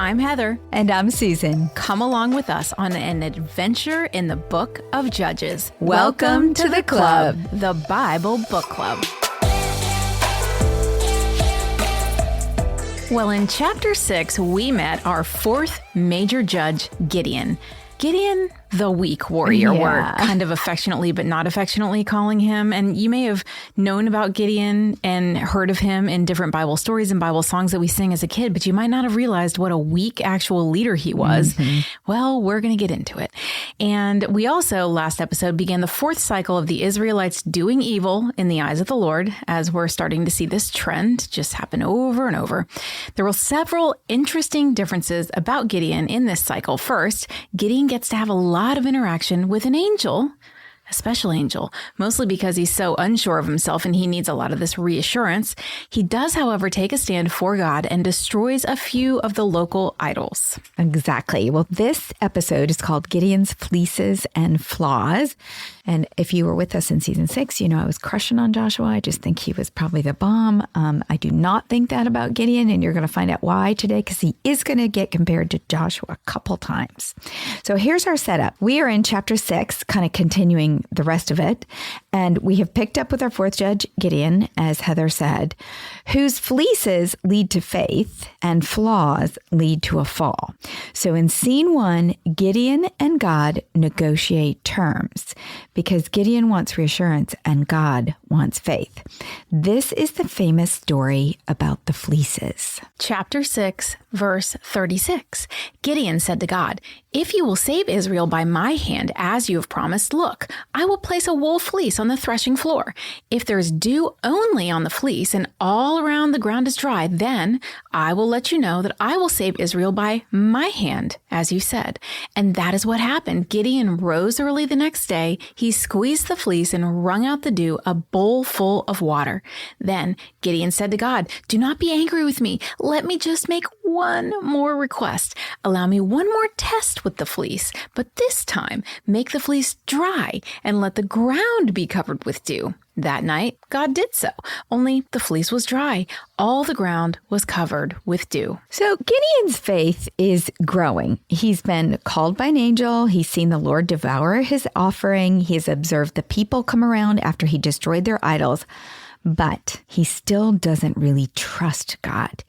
I'm Heather. And I'm Susan. Come along with us on an adventure in the book of Judges. Welcome to the club. The Bible Book Club. Well, in chapter 6, we met our fourth major judge, Gideon. Gideon, the weak warrior, we're kind of affectionately but not affectionately calling him. And you may have known about Gideon and heard of him in different Bible stories and Bible songs that we sing as a kid, but you might not have realized what a weak actual leader he was. Mm-hmm. Well, we're going to get into it. And we also, last episode, began the fourth cycle of the Israelites doing evil in the eyes of the Lord, as we're starting to see this trend just happen over and over. There were several interesting differences about Gideon in this cycle. First, Gideon gets to have a lot of interaction with an angel, a special angel, mostly because he's so unsure of himself and he needs a lot of this reassurance. He does, however, take a stand for God and destroys a few of the local idols. Exactly. Well, this episode is called Gideon's Fleeces and Flaws. And if you were with us in season 6, you know I was crushing on Joshua. I just think he was probably the bomb. I do not think that about Gideon, and you're going to find out why today, because he is going to get compared to Joshua a couple times. So here's our setup. We are in chapter 6, kind of continuing the rest of it, and we have picked up with our fourth judge, Gideon, as Heather said, whose fleeces lead to faith and flaws lead to a fall. So in scene 1, Gideon and God negotiate terms, because Gideon wants reassurance and God wants faith. This is the famous story about the fleeces. Chapter 6, verse 36. Gideon said to God, "If you will save Israel by my hand, as you have promised, look, I will place a wool fleece on the threshing floor. If there is dew only on the fleece and all around the ground is dry, then I will let you know that I will save Israel by my hand, as you said." And that is what happened. Gideon rose early the next day. He squeezed the fleece and wrung out the dew, a bowl full of water. Then Gideon said to God, "Do not be angry with me. Let me just make one more request. Allow me one more test with the fleece, but this time make the fleece dry and let the ground be covered with dew." That night, God did so, only the fleece was dry. All the ground was covered with dew. So Gideon's faith is growing. He's been called by an angel. He's seen the Lord devour his offering. He's observed the people come around after he destroyed their idols. But he still doesn't really trust God.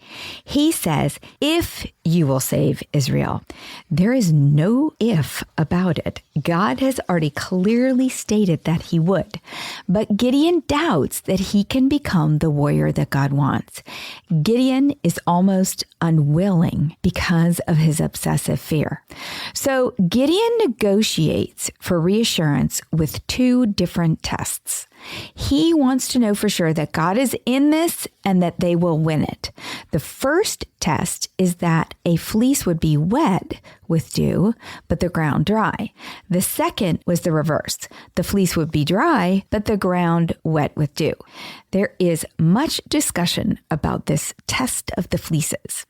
He says, "If you will save Israel." There is no if about it. God has already clearly stated that he would. But Gideon doubts that he can become the warrior that God wants. Gideon is almost unwilling because of his obsessive fear. So Gideon negotiates for reassurance with two different tests. He wants to know for sure that God is in this and that they will win it. The first test is that a fleece would be wet with dew, but the ground dry. The second was the reverse. The fleece would be dry, but the ground wet with dew. There is much discussion about this test of the fleeces.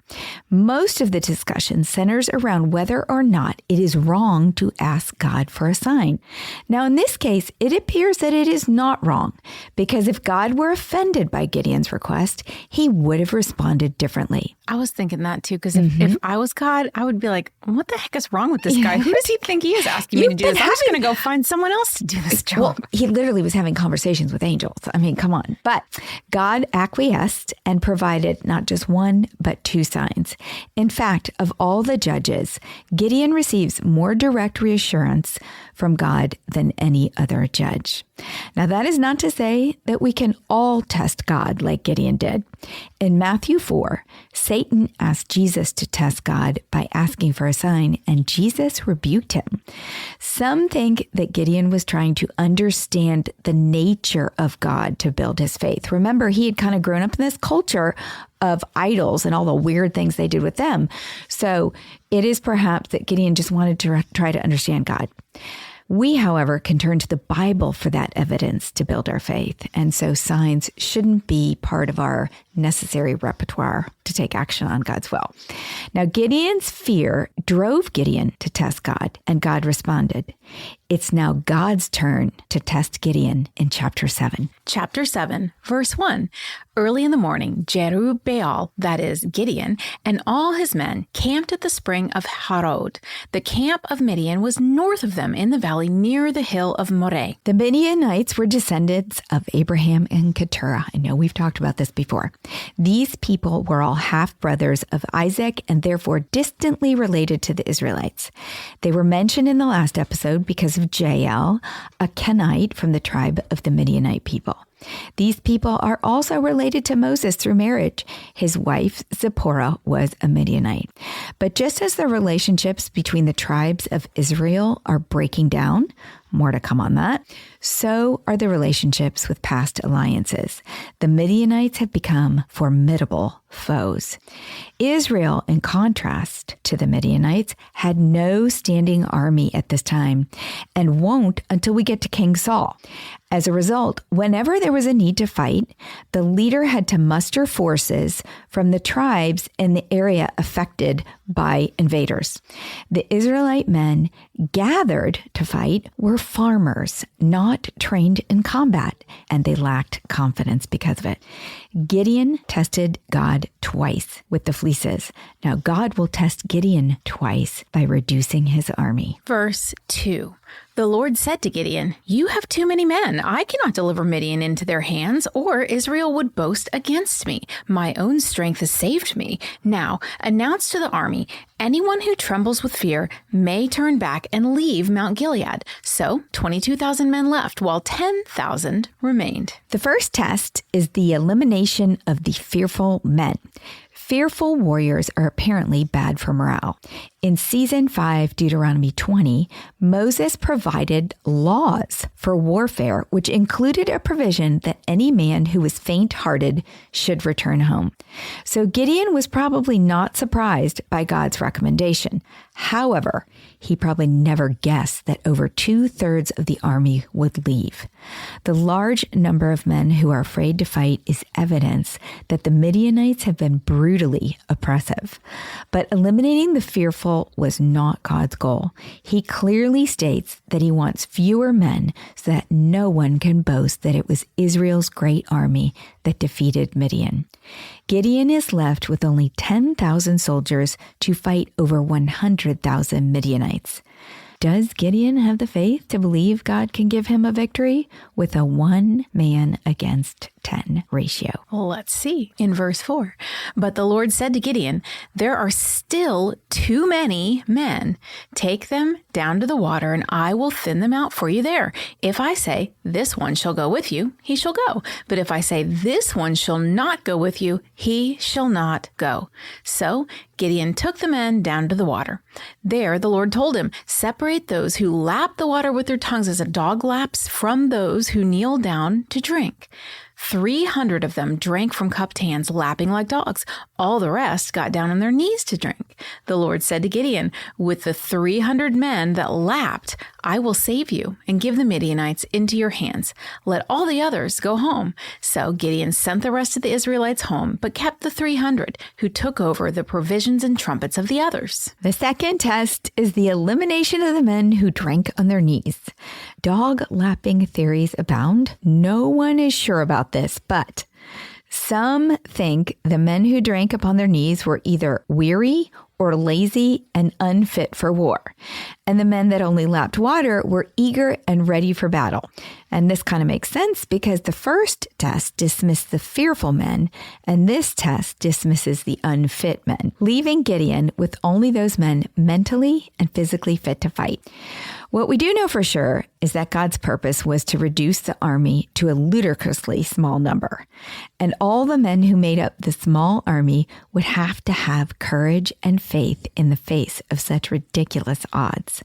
Most of the discussion centers around whether or not it is wrong to ask God for a sign. Now, in this case, it appears that it is not wrong, because if God were offended by Gideon's request, he would have responded differently. I was thinking that too, because if I was God, I would be like, what the heck is wrong with this guy? Who does he think he is asking me to do this? I'm just going to go find someone else to do this job. Well, he literally was having conversations with angels. I mean, come on. But God acquiesced and provided not just one, but two signs. In fact, of all the judges, Gideon receives more direct reassurance from God than any other judge. Now, that is not to say that we can all test God like Gideon did. In Matthew 4, Satan asked Jesus to test God by asking for a sign, and Jesus rebuked him. Some think that Gideon was trying to understand the nature of God to build his faith. Remember, he had kind of grown up in this culture of idols and all the weird things they did with them. So it is perhaps that Gideon just wanted to try to understand God. We, however, can turn to the Bible for that evidence to build our faith. And so signs shouldn't be part of our necessary repertoire to take action on God's will. Now, Gideon's fear drove Gideon to test God, and God responded. It's now God's turn to test Gideon in chapter 7. Chapter 7, verse 1. Early in the morning, Jerubbaal, that is Gideon, and all his men camped at the spring of Harod. The camp of Midian was north of them in the valley near the hill of Moreh. The Midianites were descendants of Abraham and Keturah. I know we've talked about this before. These people were all half-brothers of Isaac and therefore distantly related to the Israelites. They were mentioned in the last episode because of Jael, a Kenite from the tribe of the Midianite people. These people are also related to Moses through marriage. His wife, Zipporah, was a Midianite. But just as the relationships between the tribes of Israel are breaking down, more to come on that, so are the relationships with past alliances. The Midianites have become formidable foes. Israel, in contrast to the Midianites, had no standing army at this time and won't until we get to King Saul. As a result, whenever there was a need to fight, the leader had to muster forces from the tribes in the area affected by invaders. The Israelite men gathered to fight were farmers, not trained in combat, and they lacked confidence because of it. Gideon tested God twice with the fleeces. Now God will test Gideon twice by reducing his army. Verse 2. The Lord said to Gideon, "You have too many men. I cannot deliver Midian into their hands, or Israel would boast against me. My own strength has saved me. Now, announce to the army, anyone who trembles with fear may turn back and leave Mount Gilead." So 22,000 men left, while 10,000 remained. The first test is the elimination of the fearful men. Fearful warriors are apparently bad for morale. In season 5, Deuteronomy 20, Moses provided laws for warfare, which included a provision that any man who was faint-hearted should return home. So Gideon was probably not surprised by God's recommendation. However, he probably never guessed that over 2/3 of the army would leave. The large number of men who are afraid to fight is evidence that the Midianites have been brutally oppressive. But eliminating the fearful was not God's goal. He clearly states that he wants fewer men so that no one can boast that it was Israel's great army that defeated Midian. Gideon is left with only 10,000 soldiers to fight over 100,000 Midianites. Does Gideon have the faith to believe God can give him a victory with a 1 man against 10 ratio? Let's see. In verse 4, but the Lord said to Gideon, "There are still too many men. Take them down to the water, and I will thin them out for you there. If I say, this one shall go with you, he shall go. But if I say, this one shall not go with you, he shall not go." So Gideon took the men down to the water. There the Lord told him, "Separate those who lap the water with their tongues as a dog laps from those who kneel down to drink." 300 of them drank from cupped hands, lapping like dogs. All the rest got down on their knees to drink. The Lord said to Gideon, "With the 300 men that lapped, I will save you and give the Midianites into your hands. Let all the others go home." So Gideon sent the rest of the Israelites home, but kept the 300 who took over the provisions and trumpets of the others. The second test is the elimination of the men who drank on their knees. Dog lapping theories abound. No one is sure about this, but some think the men who drank upon their knees were either weary or lazy and unfit for war. And the men that only lapped water were eager and ready for battle. And this kind of makes sense because the first test dismissed the fearful men, and this test dismisses the unfit men, leaving Gideon with only those men mentally and physically fit to fight. What we do know for sure is that God's purpose was to reduce the army to a ludicrously small number. And all the men who made up the small army would have to have courage and faith in the face of such ridiculous odds.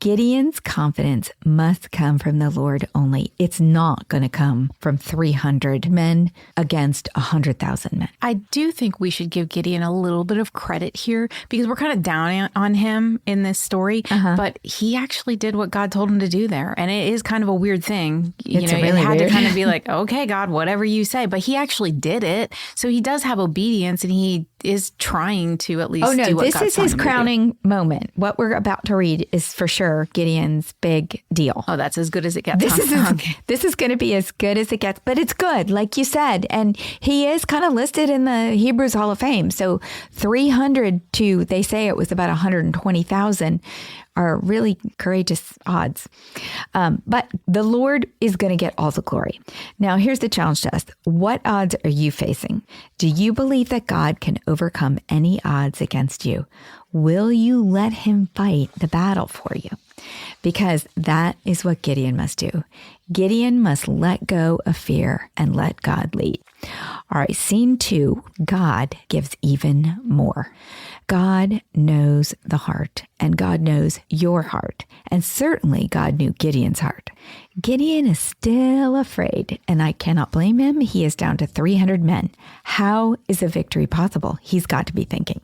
Gideon's confidence must come from the Lord only. It's not going to come from 300 men against 100,000 men. I do think we should give Gideon a little bit of credit here because we're kind of down on him in this story, but he actually did what God told him to do there. And it is kind of a weird thing. It's really really it had weird. to kind of be like, okay, God, whatever you say. But he actually did it. So he does have obedience and he is trying to at least do what this God's is telling his him to do. crowning moment. What we're about to read is for sure Gideon's big deal. Oh, that's as good as it gets. This is going to be as good as it gets, but it's good, like you said. And he is kind of listed in the Hebrews Hall of Fame. So 300 to, they say it was about 120,000 are really courageous odds. But the Lord is going to get all the glory. Now, here's the challenge to us. What odds are you facing? Do you believe that God can overcome any odds against you? Will you let him fight the battle for you? Because that is what Gideon must do. Gideon must let go of fear and let God lead. All right, scene 2, God gives even more. God knows the heart, and God knows your heart. And certainly God knew Gideon's heart. Gideon is still afraid, and I cannot blame him. He is down to 300 men. How is a victory possible? He's got to be thinking.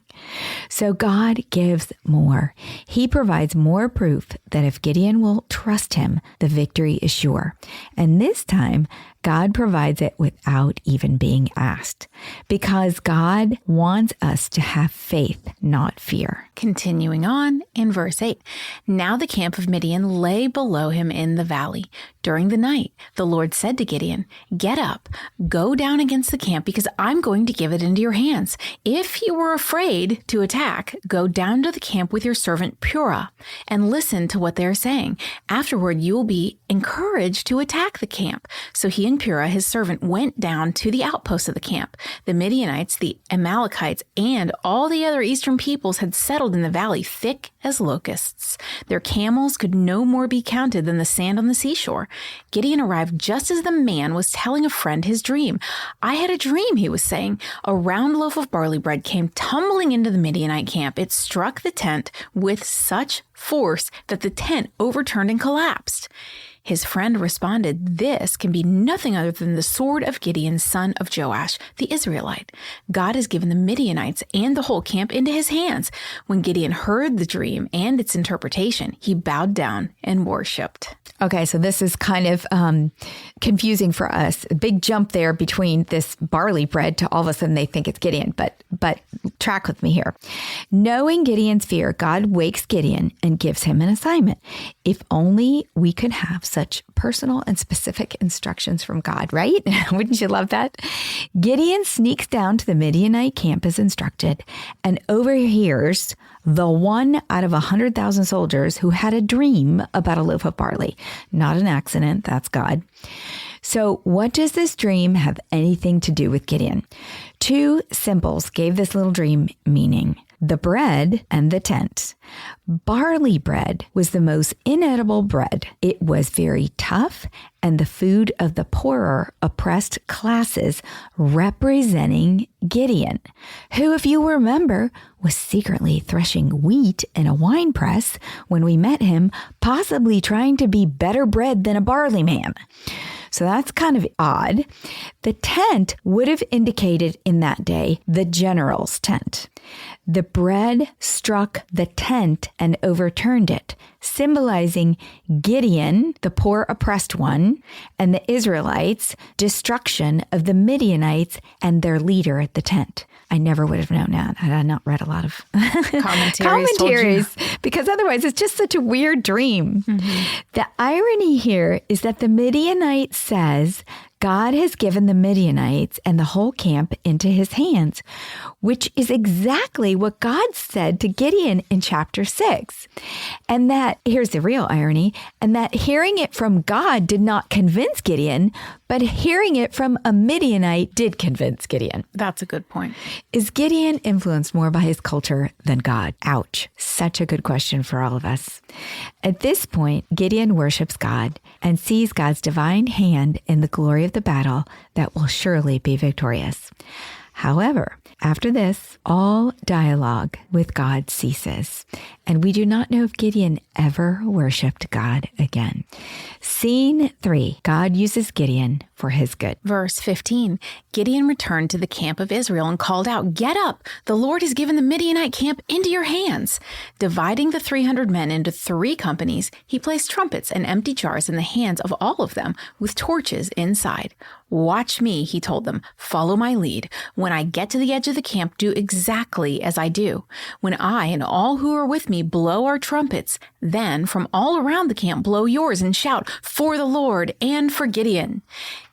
So God gives more. He provides more proof that if Gideon will trust him, the victory is sure. And this time, God provides it without even being asked, because God wants us to have faith, not fear. Continuing on in verse 8. Now the camp of Midian lay below him in the valley. During the night, the Lord said to Gideon, "Get up, go down against the camp, because I'm going to give it into your hands. If you were afraid to attack, go down to the camp with your servant Purah and listen to what they are saying. Afterward, you will be encouraged to attack the camp." So he and Purah, his servant, went down to the outposts of the camp. The Midianites, the Amalekites, and all the other eastern peoples had settled in the valley thick as locusts. Their camels could no more be counted than the sand on the seashore. Gideon arrived just as the man was telling a friend his dream. "I had a dream," he was saying. "A round loaf of barley bread came tumbling into the Midianite camp. It struck the tent with such force that the tent overturned and collapsed." His friend responded, "This can be nothing other than the sword of Gideon, son of Joash, the Israelite. God has given the Midianites and the whole camp into his hands." When Gideon heard the dream and its interpretation, he bowed down and worshipped. Okay, so this is kind of confusing for us. A big jump there between this barley bread to all of a sudden they think it's Gideon, but track with me here. Knowing Gideon's fear, God wakes Gideon and gives him an assignment. If only we could have such personal and specific instructions from God, right? Wouldn't you love that? Gideon sneaks down to the Midianite camp as instructed and overhears the one out of 100,000 soldiers who had a dream about a loaf of barley. Not an accident, that's God. So what does this dream have anything to do with Gideon? 2 symbols gave this little dream meaning: the bread and the tent. Barley bread was the most inedible bread. It was very tough and the food of the poorer, oppressed classes, representing Gideon, who, if you remember, was secretly threshing wheat in a wine press when we met him, possibly trying to be better bred than a barley man. So that's kind of odd. The tent would have indicated in that day the general's tent. The bread struck the tent and overturned it, symbolizing Gideon, the poor oppressed one, and the Israelites' destruction of the Midianites and their leader, the tent. I never would have known that. I had not read a lot of commentaries because otherwise it's just such a weird dream. Mm-hmm. The irony here is that the Midianite says God has given the Midianites and the whole camp into his hands, which is exactly what God said to Gideon in chapter 6. And that, here's the real irony, and that hearing it from God did not convince Gideon, but hearing it from a Midianite did convince Gideon. That's a good point. Is Gideon influenced more by his culture than God? Ouch. Such a good question for all of us. At this point, Gideon worships God and sees God's divine hand in the glory of the battle that will surely be victorious. However, after this, all dialogue with God ceases, and we do not know if Gideon ever worshiped God again. Scene 3, God uses Gideon for his good. Verse 15, Gideon returned to the camp of Israel and called out, "Get up! The Lord has given the Midianite camp into your hands." Dividing the 300 men into 3 companies, he placed trumpets and empty jars in the hands of all of them with torches inside. "Watch me," he told them. "Follow my lead. When I get to the edge of the camp, do exactly as I do. When I and all who are with me blow our trumpets, then from all around the camp blow yours and shout, 'For the Lord and for Gideon.'"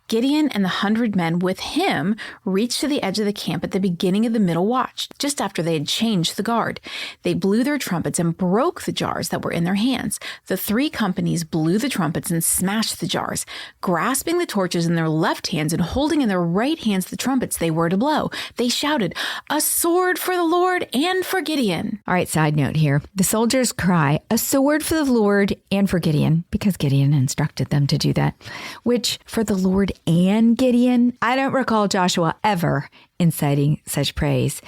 Gideon and the 100 men with him reached to the edge of the camp at the beginning of the middle watch, just after they had changed the guard. They blew their trumpets and broke the jars that were in their hands. The 3 companies blew the trumpets and smashed the jars. Grasping the torches in their left hands and holding in their right hands the trumpets they were to blow, they shouted, "A sword for the Lord and for Gideon." All right, side note here. The soldiers cry, "A sword for the Lord and for Gideon," because Gideon instructed them to do that, which for the Lord and Gideon, I don't recall Joshua ever inciting such praise.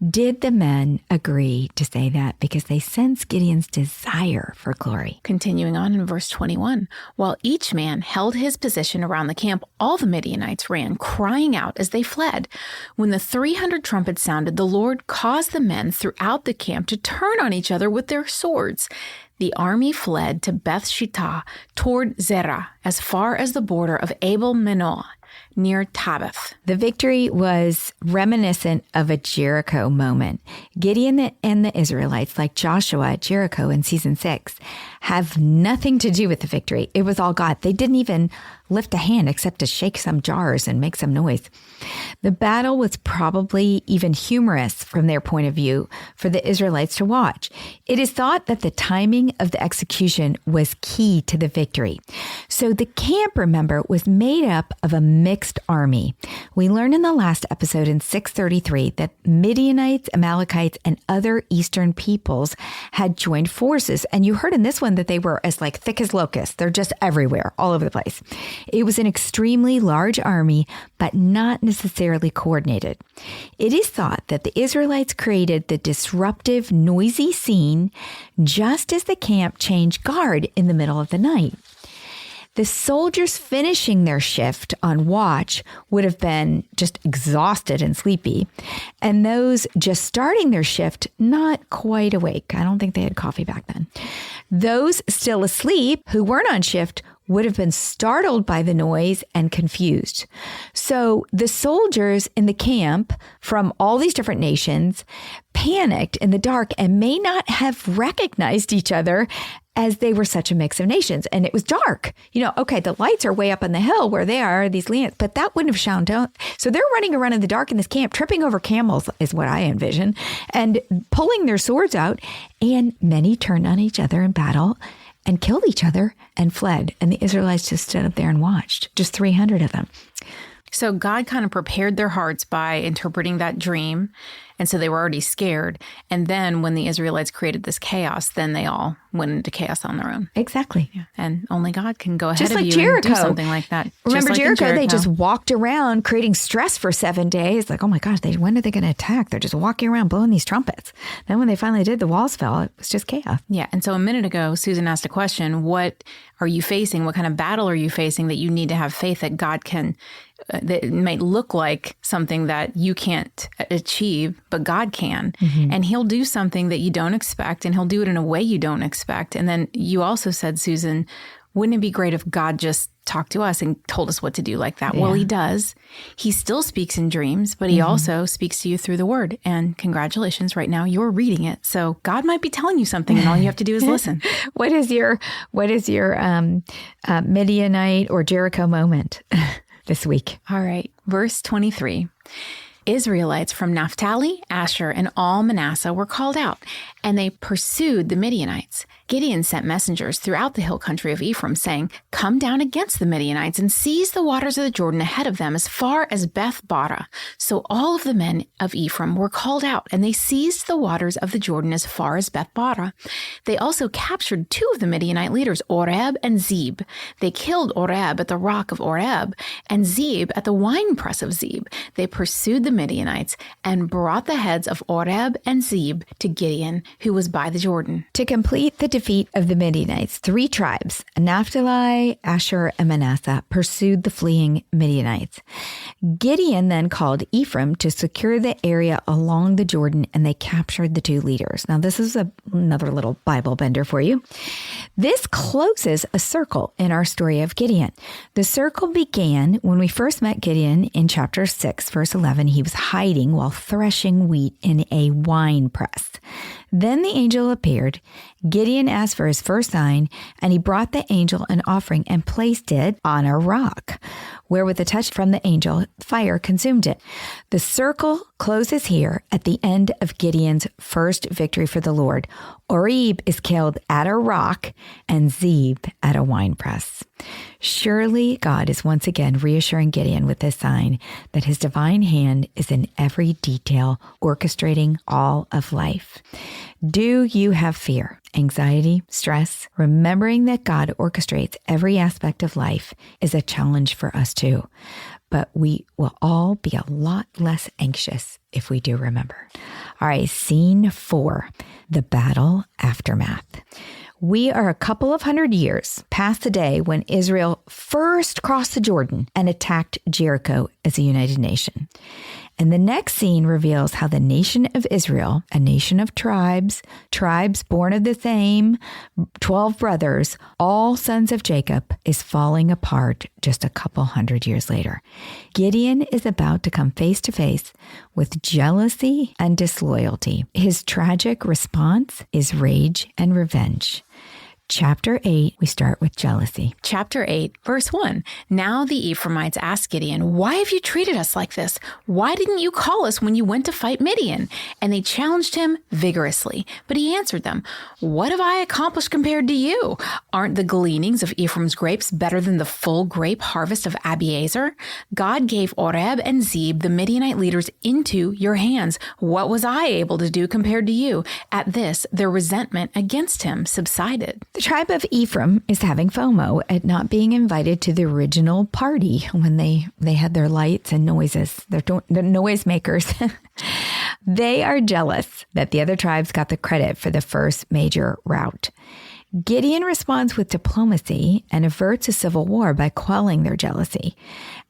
Did the men agree to say that because they sense Gideon's desire for glory? Continuing on in verse 21, while each man held his position around the camp, all the Midianites ran, crying out as they fled. When the 300 trumpets sounded, the Lord caused the men throughout the camp to turn on each other with their swords. The army fled to Beth Shittah toward Zerah, as far as the border of Abel Manoah, near Tabbath. The victory was reminiscent of a Jericho moment. Gideon and the Israelites, like Joshua at Jericho in season 6, have nothing to do with the victory. It was all God. They didn't even lift a hand except to shake some jars and make some noise. The battle was probably even humorous from their point of view for the Israelites to watch. It is thought that the timing of the execution was key to the victory. So the camp, remember, was made up of a mixed army. We learned in the last episode in 633 that Midianites, Amalekites, and other eastern peoples had joined forces. And you heard in this one that they were as like thick as locusts. They're just everywhere, all over the place. It was an extremely large army, but not necessarily coordinated. It is thought that the Israelites created the disruptive, noisy scene just as the camp changed guard in the middle of the night. The soldiers finishing their shift on watch would have been just exhausted and sleepy, and those just starting their shift not quite awake. I don't think they had coffee back then. Those still asleep who weren't on shift would have been startled by the noise and confused. So the soldiers in the camp from all these different nations panicked in the dark and may not have recognized each other as they were such a mix of nations. And it was dark. You know, okay, the lights are way up on the hill where they are, these lamps, but that wouldn't have shone down. So they're running around in the dark in this camp, tripping over camels is what I envision, and pulling their swords out. And many turned on each other in battle and killed each other and fled. And the Israelites just stood up there and watched, just 300 of them. So God kind of prepared their hearts by interpreting that dream. And so they were already scared. And then when the Israelites created this chaos, then they all went into chaos on their own. Exactly. Yeah. And only God can go ahead just of like you Jericho. And do something like that. Remember just like Jericho? They just walked around creating stress for 7 days. Like, oh my gosh, when are they going to attack? They're just walking around blowing these trumpets. Then when they finally did, the walls fell. It was just chaos. Yeah. And so a minute ago, Susan asked a question. What are you facing? What kind of battle are you facing that you need to have faith that God can, that it might look like something that you can't achieve, but God can. Mm-hmm. And he'll do something that you don't expect, and he'll do it in a way you don't expect. And then you also said, Susan, wouldn't it be great if God just talked to us and told us what to do like that? Yeah. Well, he does. He still speaks in dreams, but he also speaks to you through the word. And congratulations, right now you're reading it. So God might be telling you something, and all you have to do is listen. What is your Midianite or Jericho moment this week? All right. Verse 23. Israelites from Naphtali, Asher, and all Manasseh were called out. and they pursued the Midianites. Gideon sent messengers throughout the hill country of Ephraim, saying, "Come down against the Midianites and seize the waters of the Jordan ahead of them as far as Beth-Bara." So all of the men of Ephraim were called out, and they seized the waters of the Jordan as far as Beth-Bara. They also captured 2 of the Midianite leaders, Oreb and Zeb. They killed Oreb at the rock of Oreb and Zeb at the winepress of Zeb. They pursued the Midianites and brought the heads of Oreb and Zeb to Gideon, who was by the Jordan. To complete the defeat of the Midianites, 3 tribes, Naphtali, Asher, and Manasseh, pursued the fleeing Midianites. Gideon then called Ephraim to secure the area along the Jordan, and they captured the 2 leaders. Now, this is another little Bible bender for you. This closes a circle in our story of Gideon. The circle began when we first met Gideon in chapter 6, verse 11. He was hiding while threshing wheat in a wine press. Then the angel appeared. Gideon asked for his first sign, and he brought the angel an offering and placed it on a rock, where with a touch from the angel, fire consumed it. The circle closes here at the end of Gideon's first victory for the Lord. Oreb is killed at a rock and Zeb at a winepress. Surely God is once again reassuring Gideon with this sign that his divine hand is in every detail, orchestrating all of life. Do you have fear, anxiety, stress? Remembering that God orchestrates every aspect of life is a challenge for us too. But we will all be a lot less anxious if we do remember. All right, scene 4, the battle aftermath. We are a couple of hundred years past the day when Israel first crossed the Jordan and attacked Jericho as a united nation. And the next scene reveals how the nation of Israel, a nation of tribes born of the same 12 brothers, all sons of Jacob, is falling apart just a couple hundred years later. Gideon is about to come face to face with jealousy and disloyalty. His tragic response is rage and revenge. Chapter 8, we start with jealousy. Chapter 8, verse 1. Now the Ephraimites asked Gideon, "Why have you treated us like this? Why didn't you call us when you went to fight Midian?" And they challenged him vigorously. But he answered them, "What have I accomplished compared to you? Aren't the gleanings of Ephraim's grapes better than the full grape harvest of Abiezer? God gave Oreb and Zeb, the Midianite leaders, into your hands. What was I able to do compared to you?" At this, their resentment against him subsided. The tribe of Ephraim is having FOMO at not being invited to the original party when they had their lights and noises, the noisemakers. They are jealous that the other tribes got the credit for the first major rout. Gideon responds with diplomacy and averts a civil war by quelling their jealousy.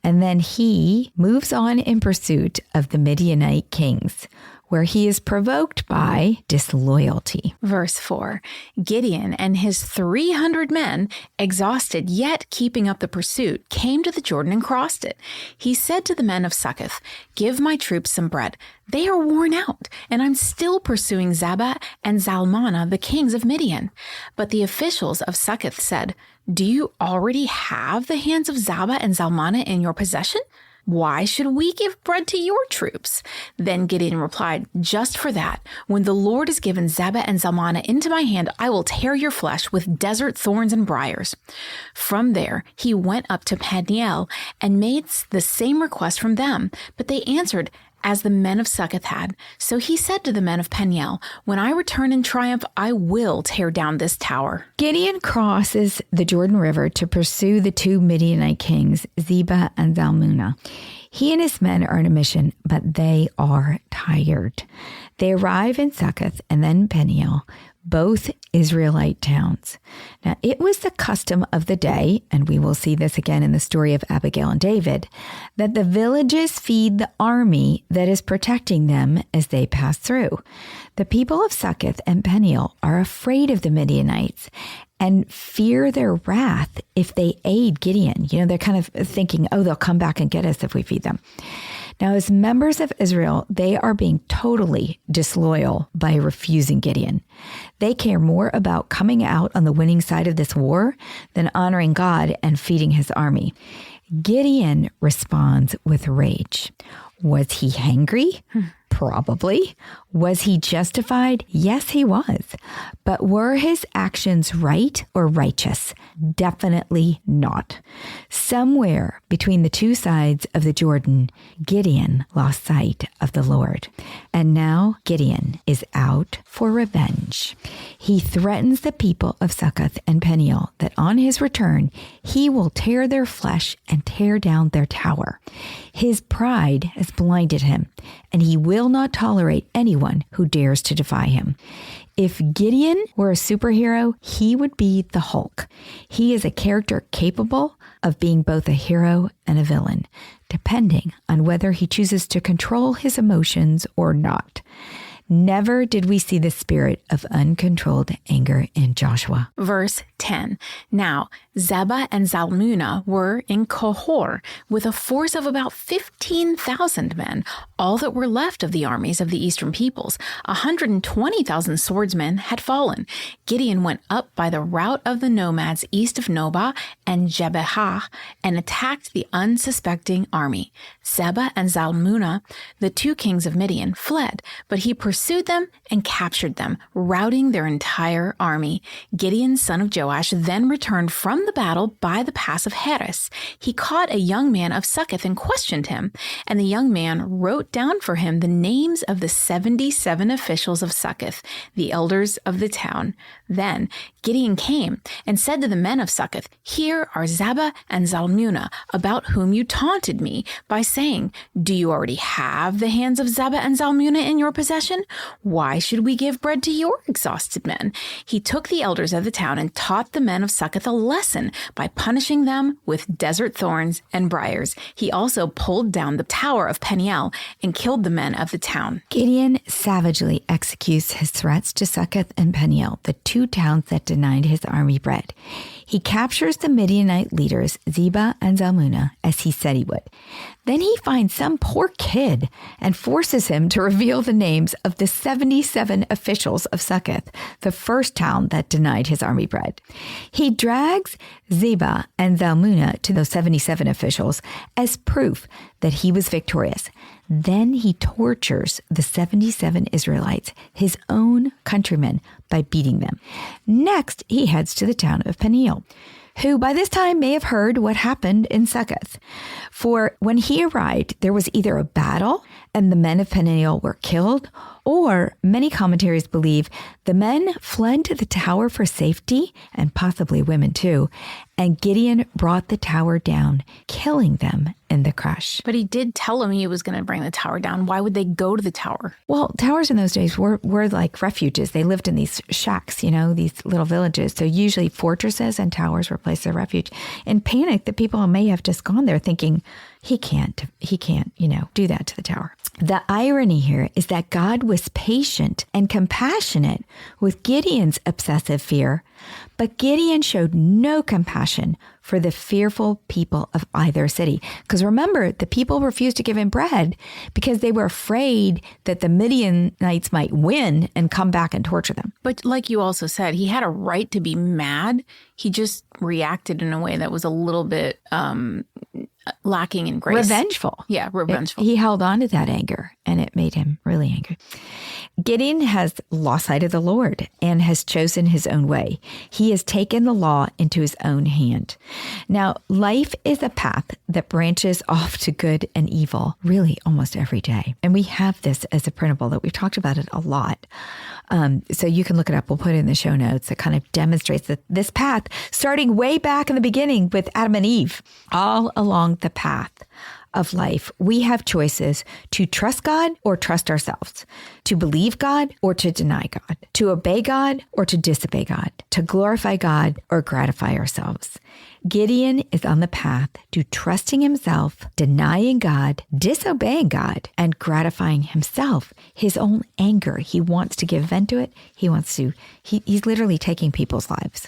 And then he moves on in pursuit of the Midianite kings, where he is provoked by disloyalty. Verse 4, Gideon and his 300 men, exhausted yet keeping up the pursuit, came to the Jordan and crossed it. He said to the men of Succoth, "Give my troops some bread. They are worn out, and I'm still pursuing Zebah and Zalmunna, the kings of Midian." But the officials of Succoth said, "Do you already have the hands of Zebah and Zalmunna in your possession? Why should we give bread to your troops?" Then Gideon replied, "Just for that, when the Lord has given Zebah and Zalmunna into my hand, I will tear your flesh with desert thorns and briars." From there, he went up to Peniel and made the same request from them, but they answered as the men of Succoth had. So he said to the men of Peniel, "When I return in triumph, I will tear down this tower." Gideon crosses the Jordan River to pursue the 2 Midianite kings, Zebah and Zalmunna. He and his men are on a mission, but they are tired. They arrive in Succoth and then Peniel, both Israelite towns. Now, it was the custom of the day, and we will see this again in the story of Abigail and David, that the villages feed the army that is protecting them as they pass through. The people of Succoth and Peniel are afraid of the Midianites and fear their wrath if they aid Gideon. You know, they're kind of thinking, oh, they'll come back and get us if we feed them. Now, as members of Israel, they are being totally disloyal by refusing Gideon. They care more about coming out on the winning side of this war than honoring God and feeding his army. Gideon responds with rage. Was he hangry? Probably. Was he justified? Yes, he was. But were his actions right or righteous? Definitely not. Somewhere between the two sides of the Jordan, Gideon lost sight of the Lord. And now Gideon is out for revenge. He threatens the people of Succoth and Peniel that on his return, he will tear their flesh and tear down their tower. His pride has blinded him, and he will not tolerate anyone who dares to defy him. If Gideon were a superhero, he would be the Hulk. He is a character capable of being both a hero and a villain, depending on whether he chooses to control his emotions or not. Never did we see the spirit of uncontrolled anger in Joshua. Verse 10. Now, Zebah and Zalmunna were in Kohor with a force of about 15,000 men, all that were left of the armies of the eastern peoples. 120,000 swordsmen had fallen. Gideon went up by the route of the nomads east of Nobah and Jebehah and attacked the unsuspecting army. Zebah and Zalmunna, the two kings of Midian, fled, but he pursued them and captured them, routing their entire army. Gideon, son of Joash, then returned from the battle by the pass of Heres. He caught a young man of Succoth and questioned him, and the young man wrote down for him the names of the 77 officials of Succoth, the elders of the town. Then Gideon came and said to the men of Succoth, "Here are Zebah and Zalmunna, about whom you taunted me by saying, 'Do you already have the hands of Zebah and Zalmunna in your possession? Why should we give bread to your exhausted men?' He took the elders of the town and taught the men of Succoth a lesson by punishing them with desert thorns and briars. He also pulled down the tower of Peniel and killed the men of the town." Gideon savagely executes his threats to Succoth and Peniel, the two towns that denied his army bread. He captures the Midianite leaders, Zebah and Zalmunna, as he said he would. Then he finds some poor kid and forces him to reveal the names of the 77 officials of Succoth, the first town that denied his army bread. He drags Zebah and Zalmunna to those 77 officials as proof that he was victorious. Then he tortures the 77 Israelites, his own countrymen, by beating them. Next, he heads to the town of Peniel, who by this time may have heard what happened in Succoth. For when he arrived, there was either a battle and the men of Peniel were killed, or many commentaries believe the men fled to the tower for safety, and possibly women too, and Gideon brought the tower down, killing them in the crush. But he did tell them he was going to bring the tower down. Why would they go to the tower? Well, towers in those days were like refuges. They lived in these shacks, these little villages. So usually fortresses and towers were places of refuge. In panic, the people may have just gone there thinking, he can't, do that to the tower. The irony here is that God was patient and compassionate with Gideon's obsessive fear, but Gideon showed no compassion for the fearful people of either city. Because remember, the people refused to give him bread because they were afraid that the Midianites might win and come back and torture them. But like you also said, he had a right to be mad. He just reacted in a way that was a little bit lacking in grace. Revengeful. Yeah, revengeful. He held on to that anger, and it made him really angry. Gideon has lost sight of the Lord and has chosen his own way. He has taken the law into his own hand. Now, life is a path that branches off to good and evil really almost every day. And we have this as a principle that we've talked about it a lot. So you can look it up. We'll put it in the show notes. That kind of demonstrates that this path, starting way back in the beginning with Adam and Eve, all along the path of life, we have choices to trust God or trust ourselves, to believe God or to deny God, to obey God or to disobey God, to glorify God or gratify ourselves. Gideon is on the path to trusting himself, denying God, disobeying God, and gratifying himself, his own anger. He wants to give vent to it. He's literally taking people's lives.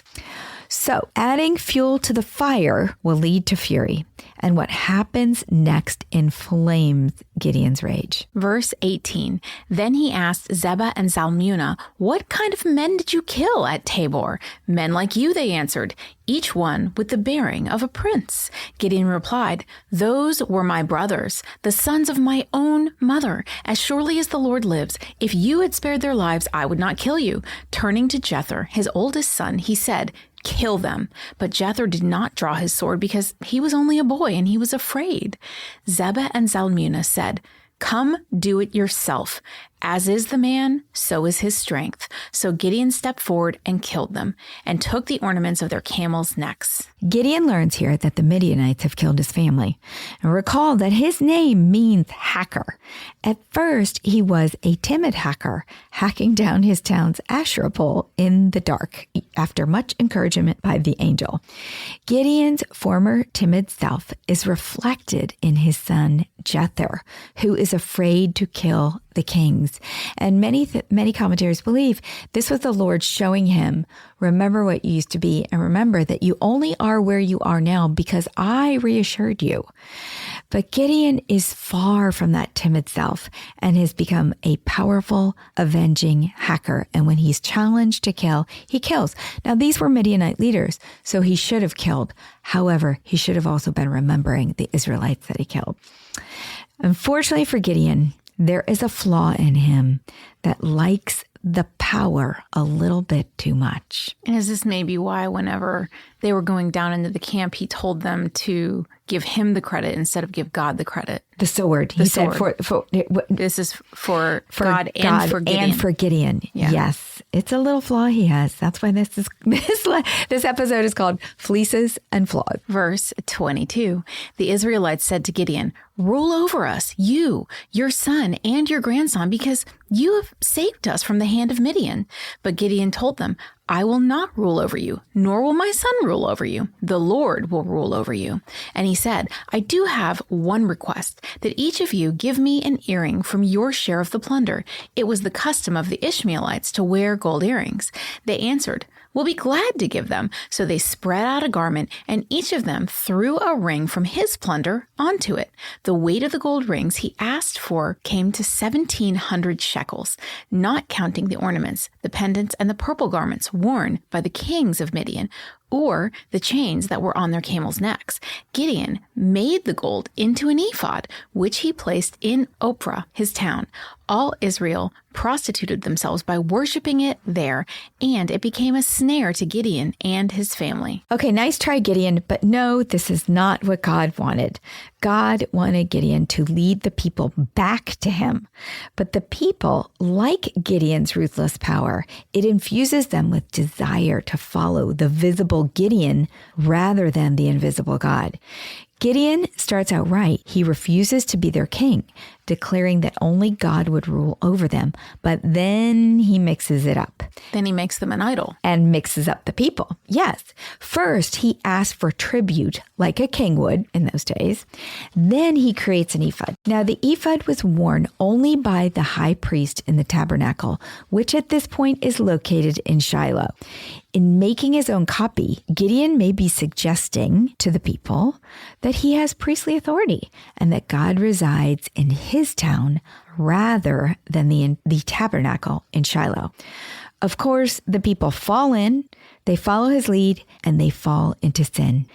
So adding fuel to the fire will lead to fury. And what happens next inflames Gideon's rage. Verse 18, then he asked Zebah and Zalmunna, what kind of men did you kill at Tabor? Men like you, they answered, each one with the bearing of a prince. Gideon replied, those were my brothers, the sons of my own mother. As surely as the Lord lives, if you had spared their lives, I would not kill you. Turning to Jether, his oldest son, he said, kill them. But Jether did not draw his sword because he was only a boy and he was afraid. Zebah and Zalmunna said, come do it yourself. As is the man, so is his strength. So Gideon stepped forward and killed them, and took the ornaments of their camels' necks. Gideon learns here that the Midianites have killed his family. And recall that his name means hacker. At first, he was a timid hacker, hacking down his town's Asherah pole in the dark, after much encouragement by the angel. Gideon's former timid self is reflected in his son Jether, who is afraid to kill the kings. And many commentators believe this was the Lord showing him, remember what you used to be, and remember that you only are where you are now because I reassured you. But Gideon is far from that timid self and has become a powerful, avenging hacker. And when he's challenged to kill, he kills. Now, these were Midianite leaders, so he should have killed. However, he should have also been remembering the Israelites that he killed. Unfortunately for Gideon, there is a flaw in him that likes the power a little bit too much. And is this maybe why whenever they were going down into the camp, he told them to give him the credit instead of give God the credit? The sword. He said this is for God and for Gideon. And for Gideon. Yeah. Yes. It's a little flaw he has. That's why this episode is called Fleeces and Flawed. Verse 22. The Israelites said to Gideon, rule over us, you, your son, and your grandson, because you have saved us from the hand of Midian. But Gideon told them, I will not rule over you, nor will my son rule over you. The Lord will rule over you. And he said, I do have one request, that each of you give me an earring from your share of the plunder. It was the custom of the Ishmaelites to wear gold earrings. They answered, we'll be glad to give them. So they spread out a garment, and each of them threw a ring from his plunder onto it. The weight of the gold rings he asked for came to 1,700 shekels, not counting the ornaments, the pendants, and the purple garments worn by the kings of Midian, or the chains that were on their camels' necks. Gideon made the gold into an ephod, which he placed in Ophrah, his town. All Israel prostituted themselves by worshiping it there, and it became a snare to Gideon and his family. Okay, nice try, Gideon, but no, this is not what God wanted. God wanted Gideon to lead the people back to him. But the people, like Gideon's ruthless power, it infuses them with desire to follow the visible Gideon rather than the invisible God. Gideon starts out right. He refuses to be their king, declaring that only God would rule over them. But then he mixes it up. Then he makes them an idol. And mixes up the people. Yes. First, he asks for tribute, like a king would in those days. Then he creates an ephod. Now, the ephod was worn only by the high priest in the tabernacle, which at this point is located in Shiloh. In making his own copy, Gideon may be suggesting to the people that he has priestly authority and that God resides in his town rather than the tabernacle in Shiloh. Of course, the people fall in, they follow his lead, and they fall into sin.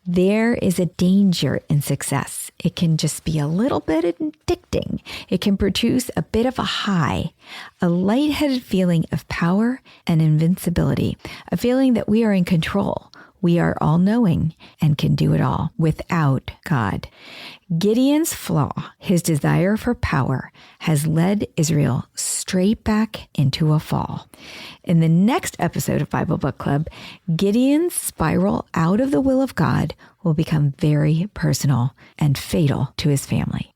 There is a danger in success. It can just be a little bit addicting. It can produce a bit of a high, a lightheaded feeling of power and invincibility, a feeling that we are in control. We are all-knowing and can do it all without God. Gideon's flaw, his desire for power, has led Israel straight back into a fall. In the next episode of Bible Book Club, Gideon's spiral out of the will of God will become very personal and fatal to his family.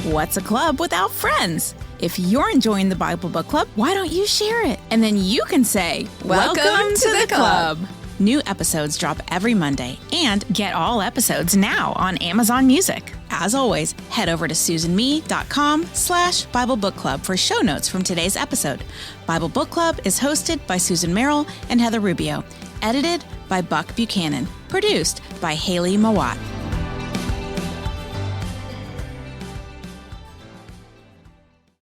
What's a club without friends? If you're enjoying the Bible Book Club, why don't you share it? And then you can say, Welcome to the club. New episodes drop every Monday, and get all episodes now on Amazon Music, as always, head over to susanme.com/Bible Book Club for show notes from today's episode. Bible Book Club is hosted by Susan Merrill and Heather Rubio, edited by Buck Buchanan, produced by Haley Mawat.